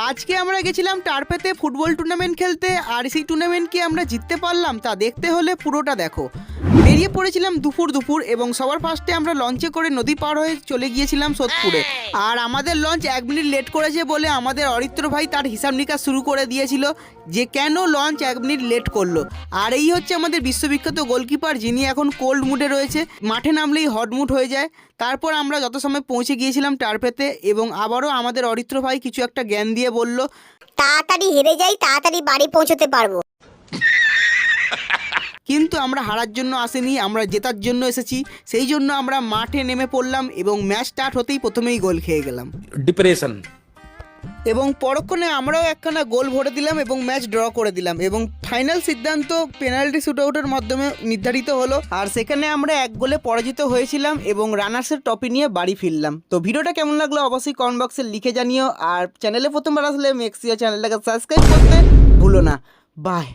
আজকে আমরা গেছিলাম টার্ফেতে ফুটবল টুর্নামেন্ট খেলতে, আর সেই টুর্নামেন্ট কি আমরা জিততে পারলাম তা দেখতে হলে পুরোটা দেখো। বেরিয়ে পড়েছিলাম দুপুর এবং সবার ফার্স্টে আমরা লঞ্চে করে নদী পার হয়ে চলে গিয়েছিলাম সোদপুরে। আর আমাদের লঞ্চ 1 মিনিট লেট করেছে বলে আমাদের অরিত্র ভাই তার হিসাব নিকাশ শুরু করে দিয়েছিল যে কেন লঞ্চ 1 মিনিট লেট করলো। আর এই হচ্ছে আমাদের বিশ্ববিখ্যাত গোলকিপার, যিনি এখন কোল্ড মুডে রয়েছে, মাঠে নামলেই হট মুড হয়ে যায়। তারপর আমরা যত সময় পৌঁছে গিয়েছিলাম টার্ফেতে, এবং আবারও আমাদের অরিত্র ভাই কিছু একটা জ্ঞান দিয়ে বলল, তাড়াতাড়ি হেরে যাই, তাড়াতাড়ি বাড়ি পৌঁছতে পারবো। কিন্তু আমরা হারার জন্য আসিনি, আমরা জেতার জন্য এসেছি। সেই জন্য আমরা মাঠে নেমে পড়লাম এবং ম্যাচ স্টার্ট হতেই প্রথমেই গোল খেয়ে গেলাম। ডিপ্রেশন এবং পরক্ষণে আমরাও একখানা গোল ভরে দিলাম এবং ম্যাচ ড্র করে দিলাম, এবং ফাইনাল সিদ্ধান্ত পেনাল্টি শুটআউটের মাধ্যমে নির্ধারিত হলো। আর সেখানে আমরা 1 গোলে পরাজিত হয়েছিলাম এবং রানার্সের ট্রফি নিয়ে বাড়ি ফিরলাম। তো ভিডিওটা কেমন লাগলো অবশ্যই কমেন্ট বক্সে লিখে জানিও। আর চ্যানেলে প্রথমবার আসলে মেক শিওর চ্যানেলটাকে সাবস্ক্রাইব করতে ভুলো না। বাই।